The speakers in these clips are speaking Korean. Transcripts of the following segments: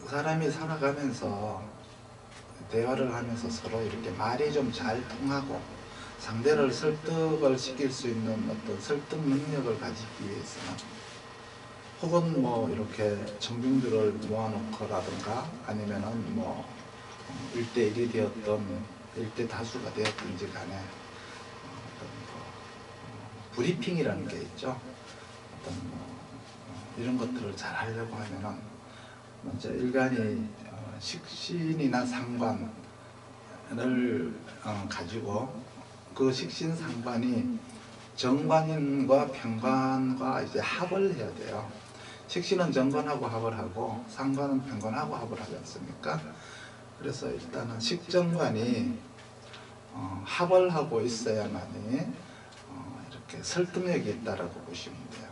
사람이 살아가면서 대화를 하면서 서로 이렇게 말이 좀 잘 통하고 상대를 설득을 시킬 수 있는 어떤 설득 능력을 가지기 위해서는, 혹은 뭐 이렇게 청중들을 모아놓고라든가 아니면은 뭐 1대1이 되었던 1대 다수가 되었든지 간에 어떤 브리핑이라는 게 있죠. 어떤 이런 것들을 잘 하려고 하면은 먼저 일간이 식신이나 상관을 가지고 그 식신 상관이 정관인과 편관과 이제 합을 해야 돼요. 식신은 정관하고 합을 하고 상관은 편관하고 합을 하지 않습니까? 그래서 일단은 식정관이 합을 하고 있어야만이 이렇게 설득력이 있다라고 보시면 돼요.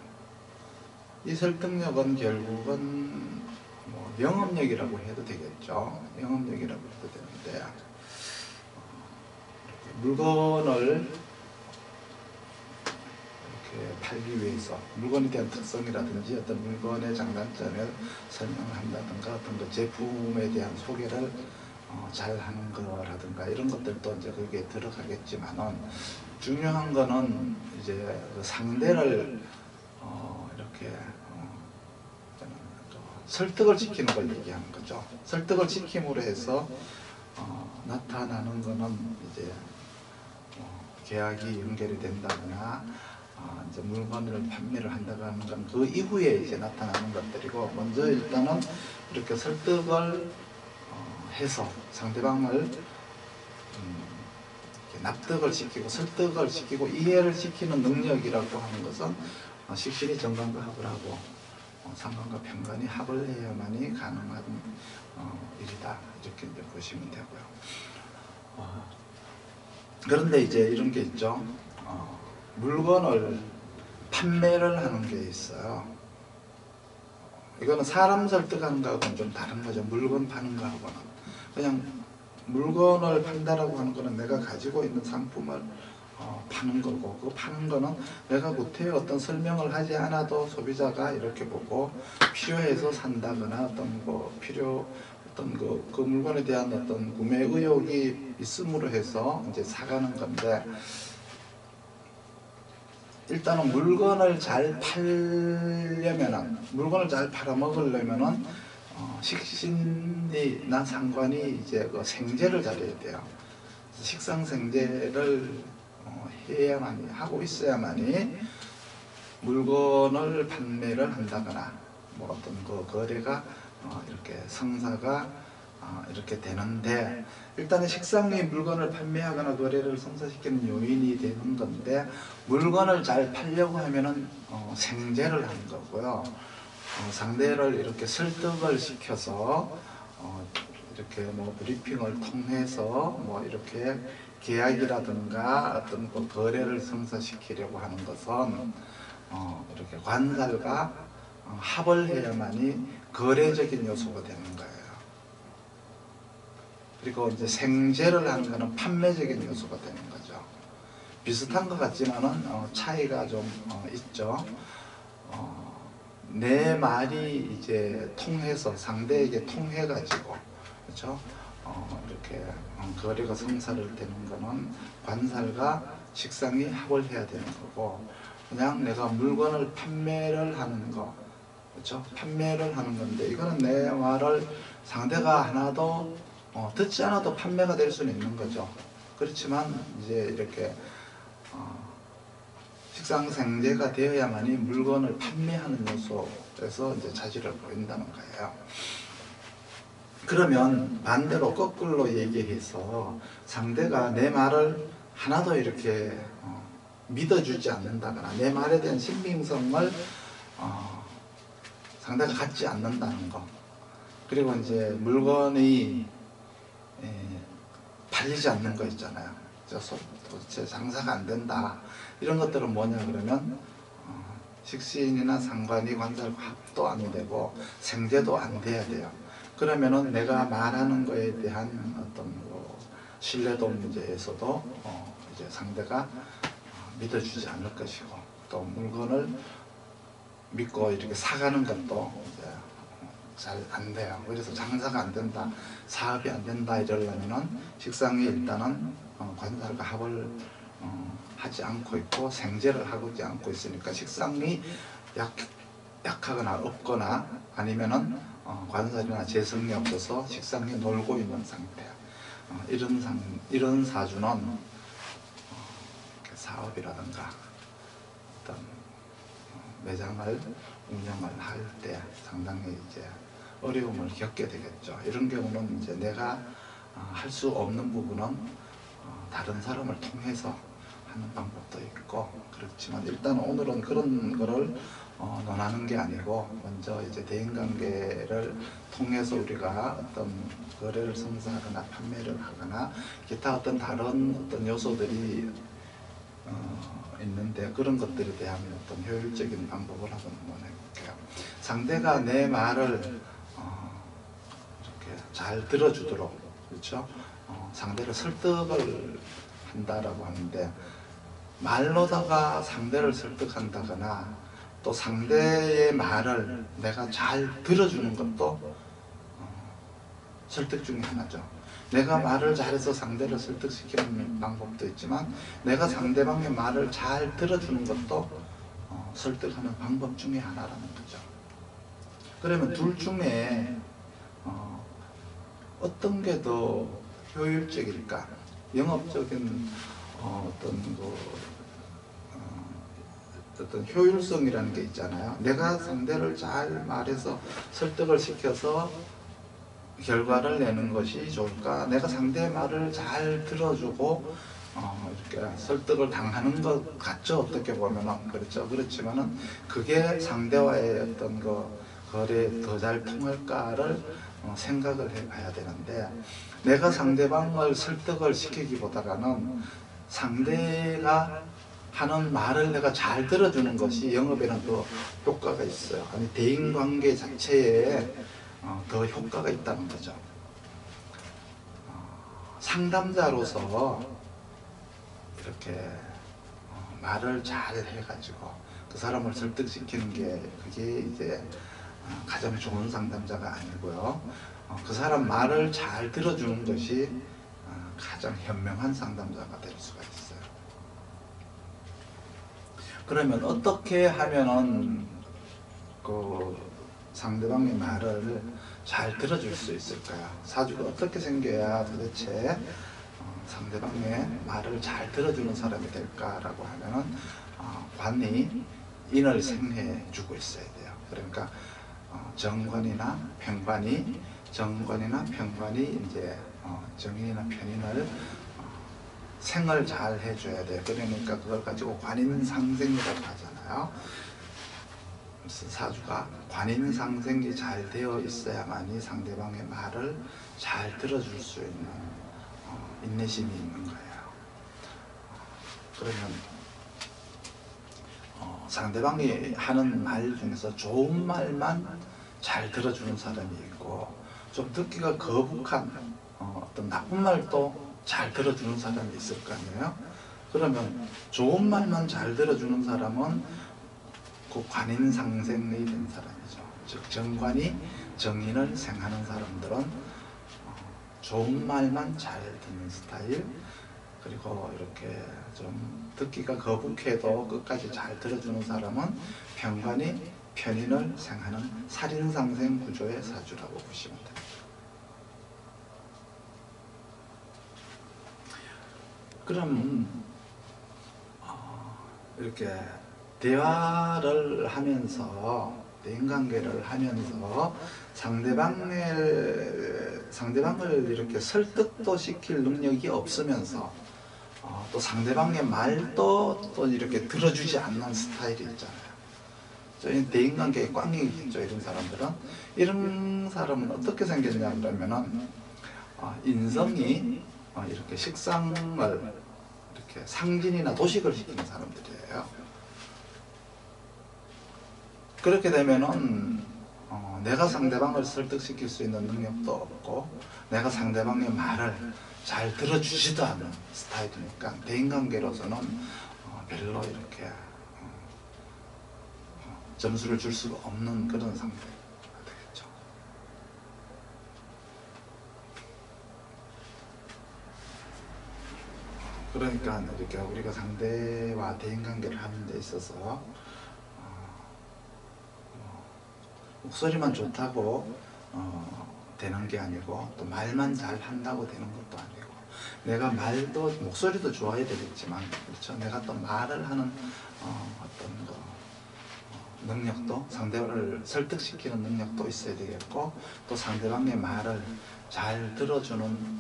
이 설득력은 결국은 뭐 영업력이라고 해도 되겠죠. 영업력이라고 해도 되는데, 물건을 이렇게 팔기 위해서 물건에 대한 특성이라든지 어떤 물건의 장단점을 설명을 한다든가 어떤 그 제품에 대한 소개를 잘 하는 거라든가 이런 것들도 이제 거기에 들어가겠지만은, 중요한 거는 이제 그 상대를 이렇게 설득을 시키는 걸 얘기하는 거죠. 설득을 시킴으로 해서 나타나는 거는 이제 계약이 연결이 된다거나 이제 물건을 판매를 한다는 건 그 이후에 이제 나타나는 것들이고, 먼저 일단은 이렇게 설득을 해서 상대방을 이렇게 납득을 시키고 설득을 시키고 이해를 시키는 능력이라고 하는 것은 식신이 정관과 합을 하고 상관과 편관이 합을 해야만이 가능한 일이다, 이렇게 이제 보시면 되고요. 그런데 이제 이런 게 있죠. 물건을 판매를 하는 게 있어요. 이거는 사람 설득하는 거하고는 좀 다른 거죠. 물건 파는 거하고는. 그냥 물건을 판다라고 하는 거는 내가 가지고 있는 상품을 파는 거고, 그 파는 거는 내가 구태에 어떤 설명을 하지 않아도 소비자가 이렇게 보고 필요해서 산다거나 어떤 어떤 그 물건에 대한 어떤 구매 의욕이 있음으로 해서 이제 사가는 건데, 일단은 물건을 잘 팔려면은, 물건을 잘 팔아먹으려면은 식신이나 상관이 이제 그 생재를 잘해야 돼요. 식상생재를 해야만이, 하고 있어야만이 물건을 판매를 한다거나 뭐 어떤 그 거래가 이렇게 성사가 이렇게 되는데, 일단은 식상이 물건을 판매하거나 거래를 성사시키는 요인이 되는 건데, 물건을 잘 팔려고 하면은 생재를 하는 거고요. 상대를 이렇게 설득을 시켜서 이렇게 뭐 브리핑을 통해서 뭐 이렇게 계약이라든가 어떤 그 거래를 성사시키려고 하는 것은 이렇게 관살과 합을 해야만이 거래적인 요소가 되는 거예요. 그리고 이제 생재를 하는 것은 판매적인 요소가 되는 거죠. 비슷한 것 같지만은 차이가 좀 있죠. 내 말이 이제 통해서 상대에게 통해 가지고, 그렇죠? 이렇게 거래가 성사를 되는 거는 관살과 식상이 합을 해야 되는 거고, 그냥 내가 물건을 판매를 하는 거, 그렇죠? 판매를 하는 건데, 이거는 내 말을 상대가 하나도 듣지 않아도 판매가 될 수는 있는 거죠. 그렇지만 이제 이렇게 식상생재가 되어야만이 물건을 판매하는 요소에서 이제 자질을 보인다는 거예요. 그러면 반대로 거꾸로 얘기해서 상대가 내 말을 하나도 이렇게 믿어주지 않는다거나 내 말에 대한 신빙성을 상대가 갖지 않는다는 거, 그리고 이제 물건이 팔리지 않는 거 있잖아요. 도대체 장사가 안 된다, 이런 것들은 뭐냐 그러면 식신이나 상관이 관살과 합도 안 되고 생재도 안 돼야 돼요. 그러면은 내가 말하는 거에 대한 어떤 신뢰도 문제에서도 이제 상대가 믿어주지 않을 것이고, 또 물건을 믿고 이렇게 사가는 것도 이제 잘 안 돼요. 그래서 장사가 안 된다, 사업이 안 된다 이러려면은 식상이 일단은 관사가 합을 하지 않고 있고 생재를 하고 있지 않고 있으니까 식상이 약하거나 없거나 아니면은 관살이나 재성이 없어서 식상이 놀고 있는 상태야. 이런 사주는 사업이라든가 어떤 매장을 운영을 할 때 상당히 이제 어려움을 겪게 되겠죠. 이런 경우는 이제 내가 할 수 없는 부분은 다른 사람을 통해서 하는 방법도 있고, 그렇지만 일단 오늘은 그런 거를 논하는 게 아니고, 먼저 이제 대인관계를 통해서 우리가 어떤 거래를 성사하거나 판매를 하거나 기타 어떤 다른 어떤 요소들이 있는데, 그런 것들에 대한 어떤 효율적인 방법을 한번 해볼게요. 상대가 내 말을 이렇게 잘 들어주도록, 그렇죠? 상대를 설득을 한다라고 하는데, 말로다가 상대를 설득한다거나 또 상대의 말을 내가 잘 들어주는 것도 설득 중에 하나죠. 내가 말을 잘해서 상대를 설득시키는 방법도 있지만, 내가 상대방의 말을 잘 들어주는 것도 설득하는 방법 중에 하나라는 거죠. 그러면 둘 중에 어떤 게 더 효율적일까? 영업적인 어떤 효율성이라는 게 있잖아요. 내가 상대를 잘 말해서 설득을 시켜서 결과를 내는 것이 좋을까? 내가 상대의 말을 잘 들어주고 이렇게 설득을 당하는 것 같죠, 어떻게 보면은. 그렇죠. 그렇지만은 그게 상대와의 어떤 거래에 더 잘 통할까를 생각을 해봐야 되는데, 내가 상대방을 설득을 시키기보다는 상대가 하는 말을 내가 잘 들어주는 것이 영업에는 더 효과가 있어요. 아니, 대인관계 자체에 더 효과가 있다는 거죠. 상담자로서 이렇게 말을 잘 해가지고 그 사람을 설득시키는 게, 그게 이제 가장 좋은 상담자가 아니고요. 그 사람 말을 잘 들어주는 것이 가장 현명한 상담자가 될 수가 있어요. 그러면 어떻게 하면은 그 상대방의 말을 잘 들어줄 수 있을까요? 사주가 어떻게 생겨야 도대체 상대방의 말을 잘 들어주는 사람이 될까라고 하면은 관이 인을 생해해 주고 있어야 돼요. 그러니까 정관이나 편관이 이제 정인이나 편인을 생을 잘 해줘야 돼요. 그러니까 그걸 가지고 관인상생이라고 하잖아요. 그래서 사주가 관인상생이 잘 되어 있어야만이 상대방의 말을 잘 들어줄 수 있는 인내심이 있는 거예요. 그러면 상대방이 하는 말 중에서 좋은 말만 잘 들어주는 사람이 있고, 좀 듣기가 거북한 어떤 나쁜 말도 잘 들어주는 사람이 있을 거 아니에요. 그러면 좋은 말만 잘 들어주는 사람은 그 관인상생이 된 사람이죠. 즉 정관이 정인을 생하는 사람들은 좋은 말만 잘 듣는 스타일, 그리고 이렇게 좀 듣기가 거북해도 끝까지 잘 들어주는 사람은 편관이 편인을 생하는 살인상생 구조의 사주라고 보시면 됩니다. 그럼 이렇게 대화를 하면서, 대인관계를 하면서 상대방을 이렇게 설득도 시킬 능력이 없으면서 또 상대방의 말도 또 이렇게 들어주지 않는 스타일이 있잖아요. 저희 대인관계에 꽝이 있죠. 이런 사람은 어떻게 생겼냐 그러면은 인성이 이렇게 식상을 이렇게 상진이나 도식을 시키는 사람들이에요. 그렇게 되면은 내가 상대방을 설득시킬 수 있는 능력도 없고, 내가 상대방의 말을 잘 들어주지도 않는 스타일이니까 대인관계로서는 별로 이렇게 점수를 줄 수가 없는 그런 상태가 되겠죠. 그러니까 이렇게 우리가 상대와 대인관계를 하는 데 있어서 목소리만 좋다고 되는 게 아니고 또 말만 잘 한다고 되는 것도 아니고 내가 말도 목소리도 좋아야 되겠지만 그렇죠. 내가 또 말을 하는 어떤 능력도 상대를 설득시키는 능력도 있어야 되겠고 또 상대방의 말을 잘 들어주는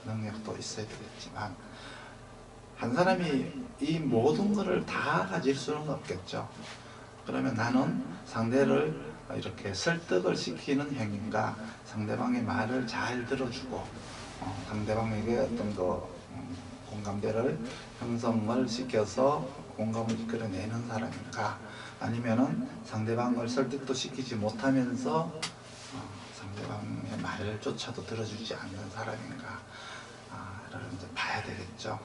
능력도 있어야 되겠지만 한 사람이 이 모든 것을 다 가질 수는 없겠죠. 그러면 나는 상대를 이렇게 설득을 시키는 행위인가 상대방의 말을 잘 들어주고 상대방에게 어떤 공감대를 형성을 시켜서 공감을 이끌어내는 사람인가 아니면은 상대방을 설득도 시키지 못하면서 상대방의 말조차도 들어주지 않는 사람인가 를 이제 봐야 되겠죠.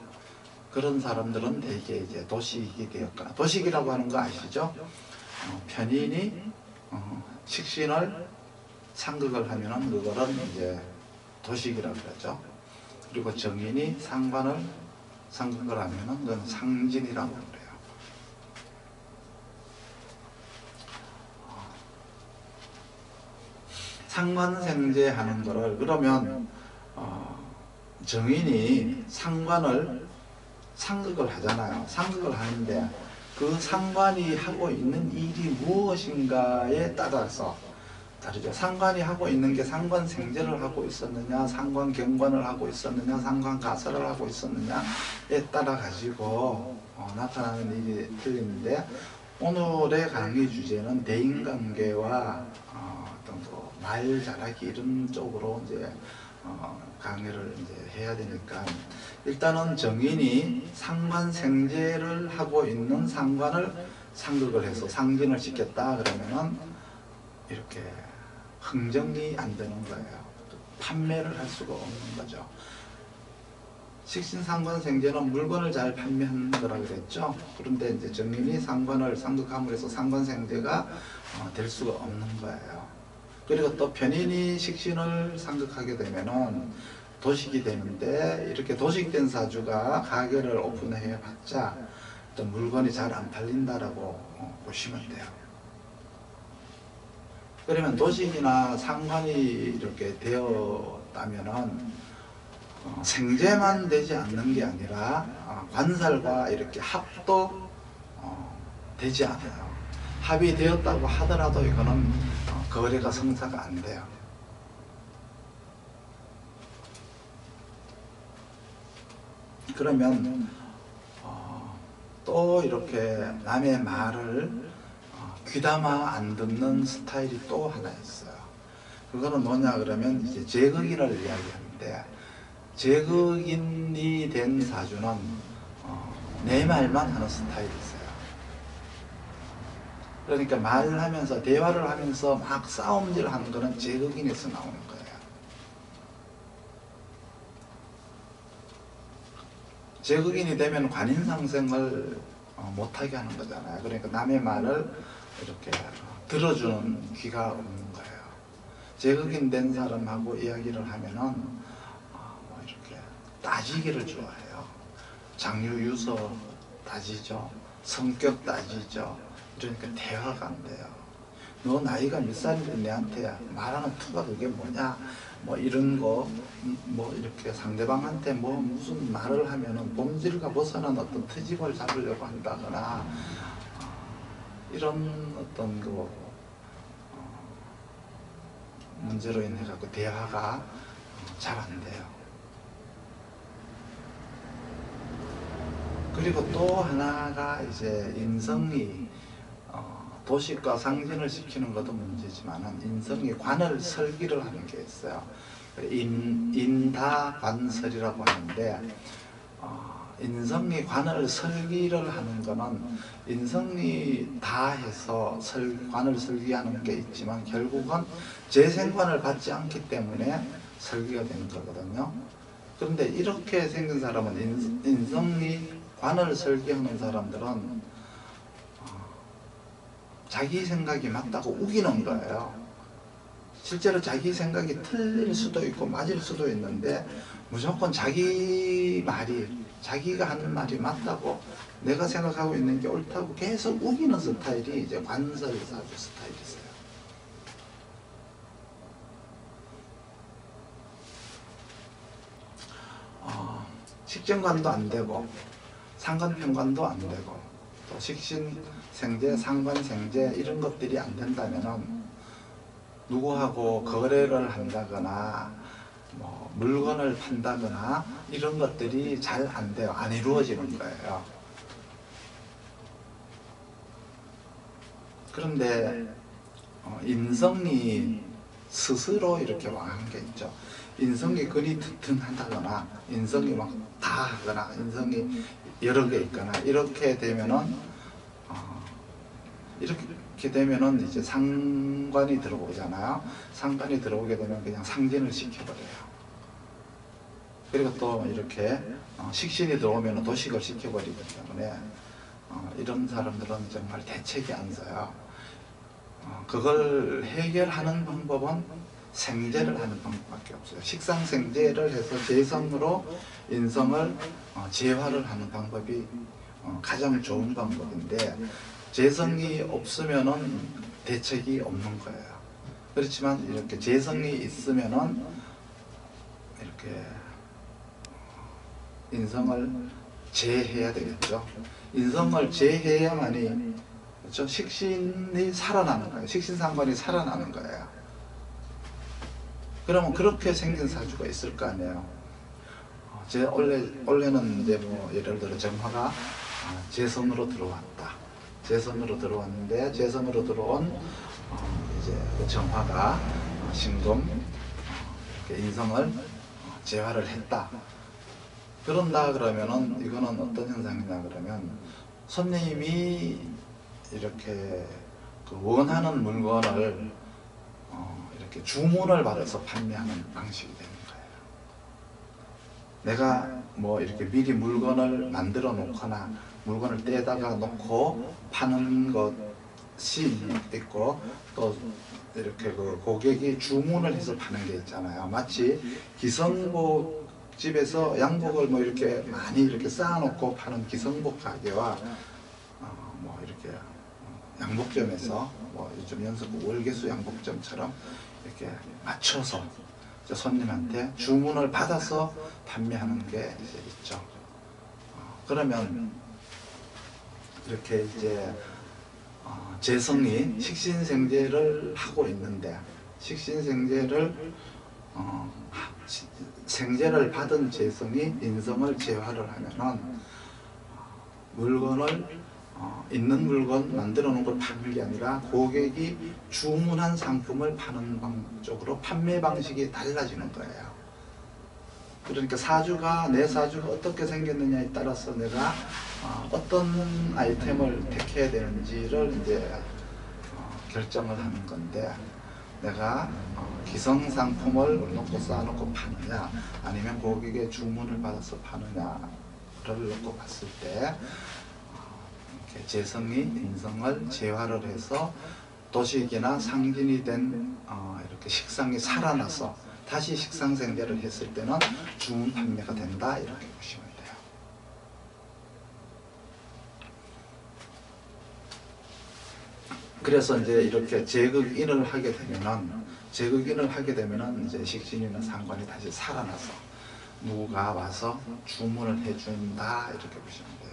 그런 사람들은 대개 이제 도식이 되었거나 도식이라고 하는 거 아시죠? 편인이 식신을 상극을 하면은 그거는 이제 도식이라고 그러죠. 그리고 정인이 상관을 상극을 하면은 그건 상진이라고 그래요. 상관생제 하는 거를 그러면 정인이 상관을 상극을 하잖아요. 상극을 하는데 그 상관이 하고 있는 일이 무엇인가에 따라서 다르죠. 상관이 하고 있는 게 상관생제를 하고 있었느냐, 상관경관을 하고 있었느냐, 상관가설을 하고 있었느냐에 따라 가지고 나타나는 일이 틀리는데 오늘의 강의 주제는 대인관계와 어떤 말 잘하기 이런 쪽으로 이제 강의를 이제 해야 되니까 일단은 정인이 상관생제를 하고 있는 상관을 상극을 해서 상진을 시켰다 그러면은 이렇게 흥정이 안 되는 거예요. 판매를 할 수가 없는 거죠. 식신상관생제는 물건을 잘 판매하는 거라 그랬죠. 그런데 이제 정인이 상관을 상극함으로 해서 상관생제가 될 수가 없는 거예요. 그리고 또 편인이 식신을 상극하게 되면은 도식이 되는데 이렇게 도식된 사주가 가게를 오픈해 봤자 또 물건이 잘 안 팔린다라고 보시면 돼요. 그러면 도식이나 상관이 이렇게 되었다면은 생제만 되지 않는 게 아니라 관살과 이렇게 합도 되지 않아요. 합이 되었다고 하더라도 이거는 거래가 성사가 안 돼요. 그러면 또 이렇게 남의 말을 귀담아 안 듣는 스타일이 또 하나 있어요. 그거는 뭐냐 그러면 이제 제극인을 이야기하는데 제극인이 된 사주는 내 말만 하는 스타일이 있어요. 그러니까 말을 하면서 대화를 하면서 막 싸움질 하는 거는 제극인에서 나오는 거예요. 제극인이 되면 관인상생을 못하게 하는 거잖아요. 그러니까 남의 말을 이렇게 들어주는 귀가 없는 거예요. 제극인 된 사람하고 이야기를 하면은 이렇게 따지기를 좋아해요. 장유유서 따지죠. 성격 따지죠. 그러니까 대화가 안 돼요. 너 나이가 몇 살인데 내한테 말하는 투가 그게 뭐냐? 뭐 이런 거, 뭐 이렇게 상대방한테 뭐 무슨 말을 하면은 본질과 벗어난 어떤 트집을 잡으려고 한다거나 이런 어떤 문제로 인해 갖고 대화가 잘 안 돼요. 그리고 또 하나가 이제 인성이 도식과 상진을 시키는 것도 문제지만 인성이 관을 설기를 하는 게 있어요. 인다관설이라고 하는데 인성이 관을 설기를 하는 거는 인성이 다 해서 관을 설기하는 게 있지만 결국은 재생관을 받지 않기 때문에 설기가 되는 거거든요. 그런데 이렇게 생긴 사람은 인성이 관을 설기하는 사람들은 자기 생각이 맞다고 우기는 거예요. 실제로 자기 생각이 틀릴 수도 있고 맞을 수도 있는데 무조건 자기 말이 자기가 하는 말이 맞다고, 내가 생각하고 있는 게 옳다고 계속 우기는 스타일이 이제 관설 사주 스타일이세요. 식전관도 안 되고 상관편관도 안 되고 또 식신생재, 상관생재 이런 것들이 안 된다면은 누구하고 거래를 한다거나 뭐 물건을 판다거나 이런 것들이 잘 안 돼요. 안 이루어지는 거예요. 그런데 인성이 스스로 이렇게 왕한 게 있죠. 인성이 근이 튼튼하다거나 인성이 막 다 하거나 인성이 여러 개 있거나 이렇게 되면은 이렇게 되면은 이제 상관이 들어오잖아요. 상관이 들어오게 되면 그냥 상진을 시켜버려요. 그리고 또 이렇게 식신이 들어오면 도식을 시켜버리기 때문에 이런 사람들은 정말 대책이 안 서요. 그걸 해결하는 방법은 생재를 하는 방법밖에 없어요. 식상생재를 해서 재성으로 인성을 재화를 하는 방법이 가장 좋은 방법인데, 재성이 없으면은 대책이 없는 거예요. 그렇지만 이렇게 재성이 있으면은 이렇게 인성을 재해야 되겠죠. 인성을 재해야만이, 그렇죠? 식신이 살아나는 거예요. 식신상관이 살아나는 거예요. 그러면 그렇게 생긴 사주가 있을 거 아니에요. 원래는 이제 뭐 예를 들어 정화가 재성으로 들어왔다. 재성으로 들어왔는데 재성으로 들어온 이제 그 정화가 신금 인성을 재화를 했다. 그런다 그러면은 이거는 어떤 현상이냐 그러면 손님이 이렇게 그 원하는 물건을 이렇게 주문을 받아서 판매하는 방식이 되는 거예요. 내가 뭐 이렇게 미리 물건을 만들어 놓거나 물건을 떼다가 놓고 파는 것이 있고, 또 이렇게 그 고객이 주문을 해서 파는 게 있잖아요. 마치 기성복 집에서 양복을 뭐 이렇게 많이 이렇게 쌓아놓고 파는 기성복 가게와 뭐 이렇게 양복점에서 뭐 요즘 연속 월계수 양복점처럼 이렇게 맞춰서 손님한테 주문을 받아서 판매하는 게 이제 있죠. 그러면 이렇게 이제 재성이 식신생재를 하고 있는데, 식신생재를 생재를 받은 재성이 인성을 재화를 하면은 물건을 있는 물건 만들어 놓은 걸 파는 게 아니라 고객이 주문한 상품을 파는 쪽으로 판매 방식이 달라지는 거예요. 그러니까 내 사주가 어떻게 생겼느냐에 따라서 내가 어떤 아이템을 택해야 되는지를 이제 결정을 하는 건데, 내가 기성 상품을 놓고 쌓아놓고 파느냐 아니면 고객의 주문을 받아서 파느냐를 놓고 봤을 때 재성이 인성을 재화를 해서 도식이나 상진이 된 이렇게 식상이 살아나서 다시 식상생재를 했을 때는 주문 판매가 된다, 이렇게 보시면 돼요. 그래서 이제 이렇게 제극인을 하게 되면은 이제 식신이나 상관이 다시 살아나서 누가 와서 주문을 해준다, 이렇게 보시면 돼요.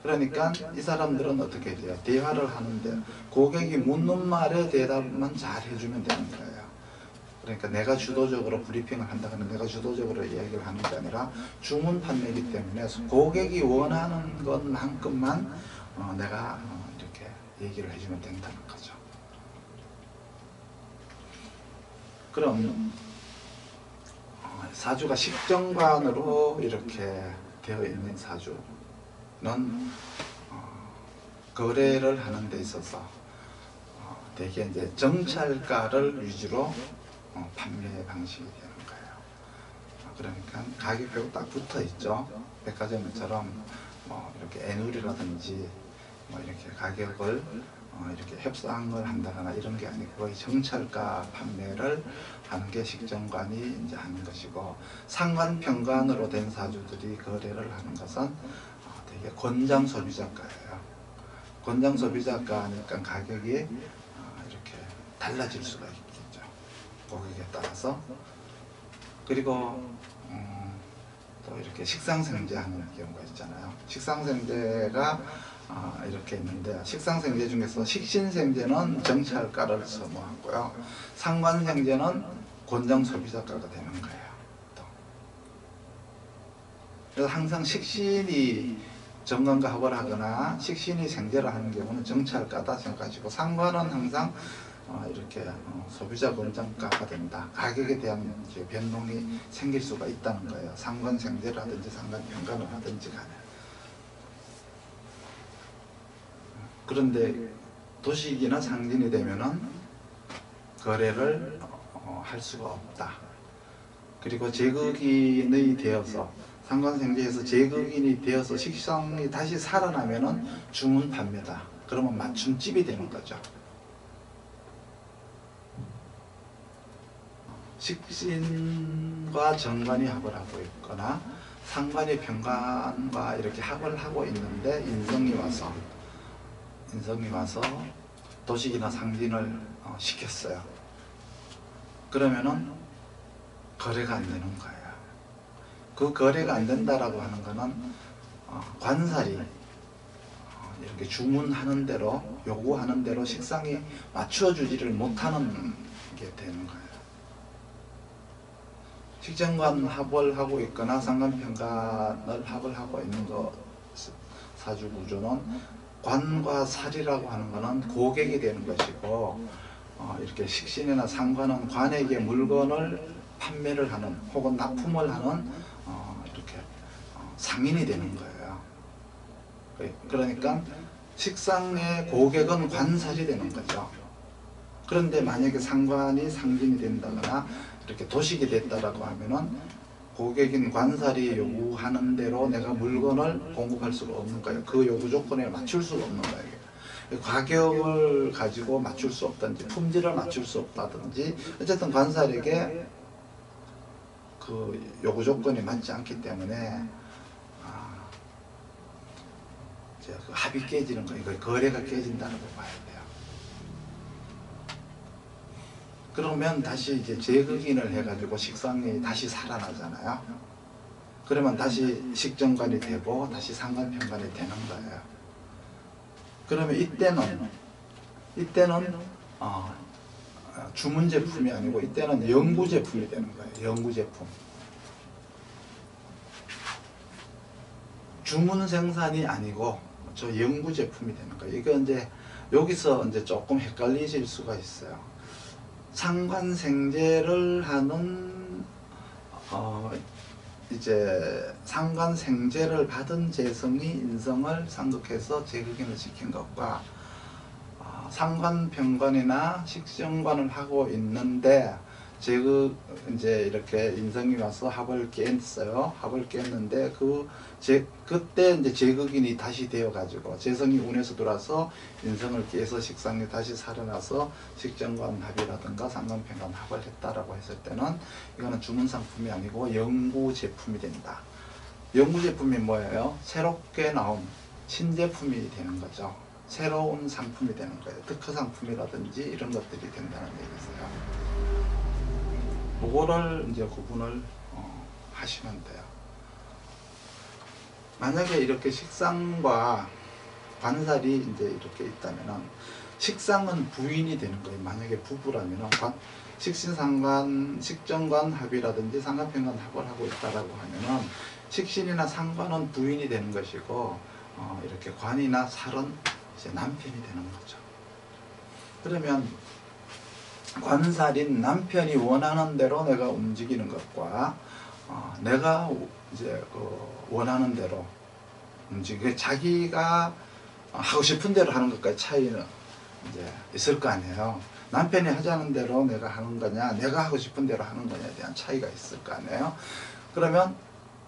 그러니까 이 사람들은 어떻게 돼요? 대화를 하는데 고객이 묻는 말에 대답만 잘 해주면 되는 거예요. 그러니까 내가 주도적으로 브리핑을 한다거나 내가 주도적으로 이야기를 하는 게 아니라 주문 판매이기 때문에 고객이 원하는 것만큼만 내가 이렇게 얘기를 해주면 된다는 거죠. 그럼 사주가 식정관으로 이렇게 되어 있는 사주는 거래를 하는 데 있어서 대개 이제 정찰가를 위주로 판매 방식이 되는 거예요. 그러니까 가격표가 딱 붙어 있죠. 백화점처럼 뭐 이렇게 애누리라든지 뭐 이렇게 가격을 이렇게 협상을 한다거나 이런 게 아니고 거의 정찰가 판매를 하는 게 식정관이 이제 하는 것이고, 상관 평관으로 된 사주들이 거래를 하는 것은 되게 권장 소비자가예요. 권장 소비자가니까 가격이 이렇게 달라질 수가 있겠죠, 고객에 따라서. 그리고 또 이렇게 식상생제하는 경우가 있잖아요. 식상생제가 이렇게 있는데, 식상생제 중에서 식신생제는 정찰가를 선호하고요, 상관생제는 권장 소비자가가 되는 거예요. 또. 그래서 항상 식신이 정관과 합을 하거나 식신이 생제를 하는 경우는 정찰가다 생각하시고, 상관은 항상 이렇게 소비자 권장가가 된다. 가격에 대한 변동이 생길 수가 있다는 거예요. 상관 생제를 하든지 상관 평가를 하든지 간에. 그런데 도식이나 상진이 되면은 거래를 할 수가 없다. 그리고 제거긴이 되어서, 상관생제에서 제거긴이 되어서 식상이 다시 살아나면은 주문 판매다. 그러면 맞춤집이 되는 거죠. 식신과 정관이 합을 하고 있거나 상관이 병관과 이렇게 합을 하고 있는데 인성이 와서 도식이나 상진을 시켰어요. 그러면은 거래가 안 되는 거예요. 그 거래가 안 된다라고 하는 거는 관살이 이렇게 주문하는 대로, 요구하는 대로 식상이 맞춰주지를 못하는 게 되는 거예요. 식정관 합을 하고 있거나 상관평관을 합을 하고 있는 거 사주 구조는 관과 살이라고 하는 것은 고객이 되는 것이고, 이렇게 식신이나 상관은 관에게 물건을 판매를 하는 혹은 납품을 하는 이렇게 상인이 되는 거예요. 그러니까 식상의 고객은 관살이 되는 거죠. 그런데 만약에 상관이 상진이 된다거나 이렇게 도식이 됐다라고 하면은 고객인 관살이 요구하는 대로 내가 물건을 공급할 수가 없는 거예요. 그 요구 조건에 맞출 수가 없는 거예요. 가격을 가지고 맞출 수 없든지 품질을 맞출 수 없다든지, 어쨌든 관살에게 그 요구 조건이 맞지 않기 때문에 이제 그 합이 깨지는 거예요. 거래가 깨진다고 봐야 돼요. 그러면 다시 이제 제거긴을 해가지고 식상이 다시 살아나잖아요. 그러면 다시 식정관이 되고 다시 상관평관이 되는 거예요. 그러면 이때는 주문 제품이 아니고 이때는 연구 제품이 되는 거예요. 연구 제품. 주문 생산이 아니고 저 연구 제품이 되는 거예요. 이거 이제 여기서 이제 조금 헷갈리실 수가 있어요. 상관생제를 하는 이제 상관생제를 받은 재성이 인성을 상극해서 제거긴을 시킨 것과 상관병관이나 식정관을 하고 있는데 이제 이렇게 인성이 와서 합을 깼어요. 합을 깼는데 그때 이제 제거긴이 다시 되어 가지고 재성이 운에서 돌아서 인성을 깨서 식상이 다시 살아나서 식정관 합이라든가 상관병관 합을 했다라고 했을 때는 이거는 주문 상품이 아니고 연구 제품이 된다. 연구 제품이 뭐예요? 새롭게 나온 신제품이 되는 거죠. 새로운 상품이 되는 거예요. 특허 상품이라든지 이런 것들이 된다는 얘기세요. 그거를 이제 구분을 하시면 돼요. 만약에 이렇게 식상과 관살이 이제 이렇게 있다면은 식상은 부인이 되는 거예요. 만약에 부부라면은 식신상관, 식정관 합이라든지 상관평관 합을 하고 있다라고 하면은 식신이나 상관은 부인이 되는 것이고 이렇게 관이나 살은 이제 남편이 되는 거죠. 그러면 관살인 남편이 원하는 대로 내가 움직이는 것과 내가 이제 원하는 대로 움직이고 자기가 하고 싶은 대로 하는 것까지 차이는 이제 있을 거 아니에요. 남편이 하자는 대로 내가 하는 거냐, 내가 하고 싶은 대로 하는 거냐에 대한 차이가 있을 거 아니에요. 그러면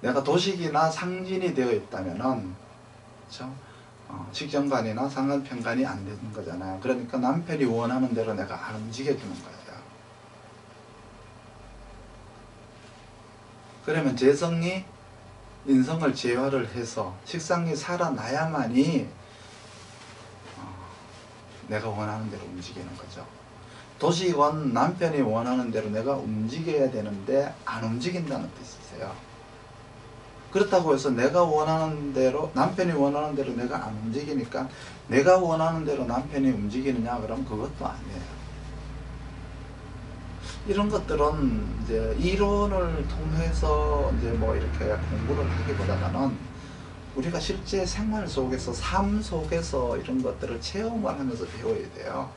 내가 도식이나 상진이 되어 있다면은, 그렇죠? 식정관이나 상관편관이 안 되는 거잖아요. 그러니까 남편이 원하는 대로 내가 안 움직여주는 거예요. 그러면 재성이 인성을 제화를 해서 식상이 살아나야만이 내가 원하는 대로 움직이는 거죠. 도식은 남편이 원하는 대로 내가 움직여야 되는데 안 움직인다는 뜻이세요. 그렇다고 해서 내가 원하는 대로, 남편이 원하는 대로 내가 안 움직이니까 내가 원하는 대로 남편이 움직이느냐 그러면 그것도 아니에요. 이런 것들은 이제 이론을 통해서 이제 뭐 이렇게 공부를 하기보다는 우리가 실제 생활 속에서, 삶 속에서 이런 것들을 체험을 하면서 배워야 돼요.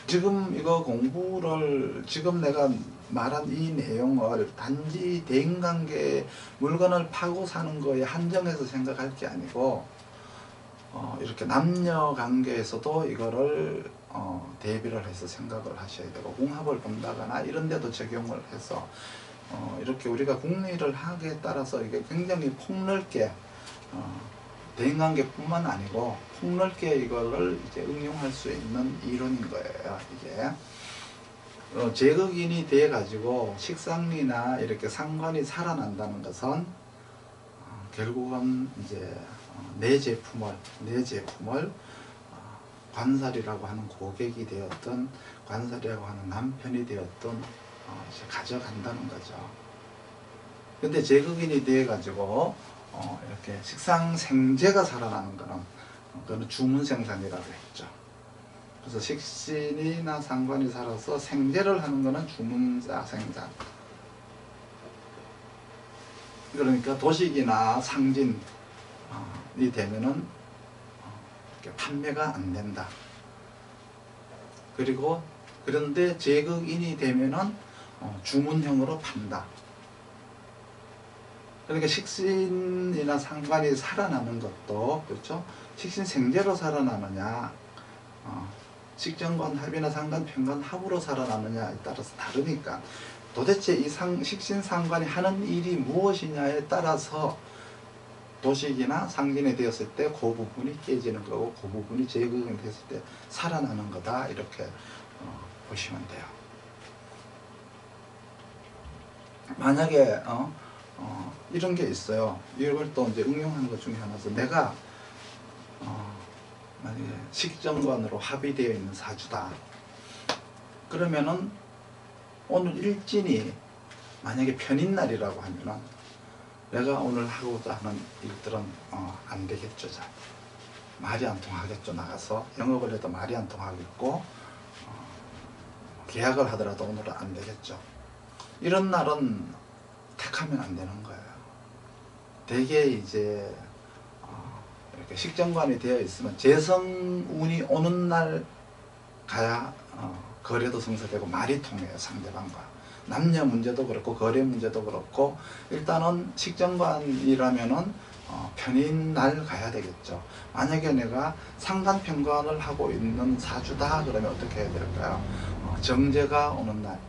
지금 이거 공부를, 지금 내가 말한 이 내용을 단지 대인관계, 물건을 파고 사는 거에 한정해서 생각할 게 아니고 이렇게 남녀 관계에서도 이거를 대비를 해서 생각을 하셔야 되고, 궁합을 본다거나 이런 데도 적용을 해서 이렇게 우리가 궁리를 하기에 따라서 이게 굉장히 폭넓게 대인관계뿐만 아니고 폭넓게 이거를 이제 응용할 수 있는 이론인 거예요. 이게 제극인이 돼 가지고 식상리나 이렇게 상관이 살아난다는 것은 결국은 이제 내 제품을 관살이라고 하는 고객이 되었던, 관살이라고 하는 남편이 되었던 이제 가져간다는 거죠. 근데 제극인이 되어 가지고 이렇게 식상생재가 살아나는 거는 그거는 주문생산이라고 했죠. 그래서 식신이나 상관이 살아서 생재를 하는 거는 주문자 생산. 그러니까 도식이나 상진이 되면은 이렇게 판매가 안 된다. 그리고 그런데 제극인이 되면은 주문형으로 판다. 그러니까 식신이나 상관이 살아나는 것도, 그렇죠? 식신생재로 살아나느냐, 식정관 합이나 상관 편관 합으로 살아나느냐에 따라서 다르니까, 도대체 이 식신상관이 하는 일이 무엇이냐에 따라서 도식이나 상진이 되었을 때 그 부분이 깨지는 거고, 그 부분이 제극이 됐을 때 살아나는 거다, 이렇게 보시면 돼요. 만약에 이런 게 있어요. 이걸 또 이제 응용하는 것 중에 하나서, 내가 만약에 식정관으로 합의되어 있는 사주다. 그러면은 오늘 일진이 만약에 편인날이라고 하면은 내가 오늘 하고자 하는 일들은 안 되겠죠. 잘 말이 안 통하겠죠. 나가서 영업을 해도 말이 안 통하겠고, 계약을 하더라도 오늘은 안 되겠죠. 이런 날은 택하면 안 되는 거예요. 대개 이제 이렇게 식정관이 되어 있으면 재성운이 오는 날 가야 거래도 성사되고 말이 통해요. 상대방과 남녀 문제도 그렇고 거래 문제도 그렇고, 일단은 식정관이라면은 편인 날 가야 되겠죠. 만약에 내가 상관편관을 하고 있는 사주다 그러면 어떻게 해야 될까요? 정제가 오는 날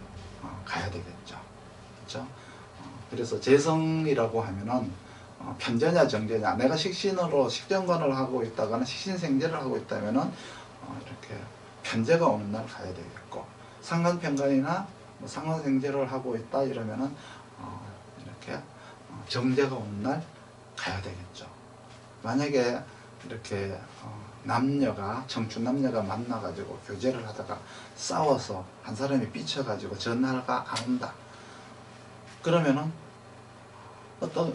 가야 되겠죠. 그렇죠? 그래서 재성이라고 하면은 편제냐 정제냐, 내가 식신으로 식정관을 하고 있다거나 식신생제를 하고 있다면은 이렇게 편제가 오는 날 가야 되겠고, 상관편관이나 뭐 상관생제를 하고 있다 이러면은 이렇게 정제가 오는 날 가야 되겠죠. 만약에 이렇게 남녀가, 청춘 남녀가 만나가지고 교제를 하다가 싸워서 한 사람이 삐쳐가지고 전화가 안 온다. 그러면은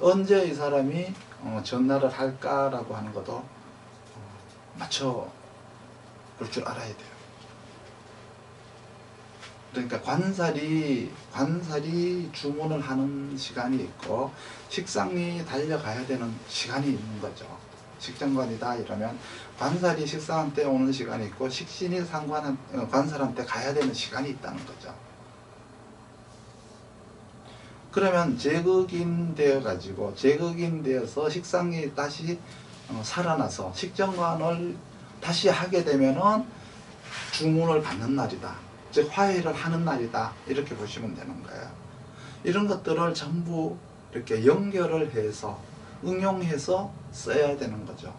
언제 이 사람이 전화를 할까라고 하는 것도 맞춰 볼 줄 알아야 돼요. 그러니까 관살이 주문을 하는 시간이 있고, 식상이 달려가야 되는 시간이 있는 거죠. 식정관이다 이러면 관살이 식상한테 오는 시간이 있고, 식신이 관살한테 가야 되는 시간이 있다는 거죠. 그러면 제극인 되어 가지고, 제극인 되어서 식상이 다시 살아나서 식정관을 다시 하게 되면은 주문을 받는 날이다. 즉 화해를 하는 날이다. 이렇게 보시면 되는 거예요. 이런 것들을 전부 이렇게 연결을 해서 응용해서 써야 되는 거죠.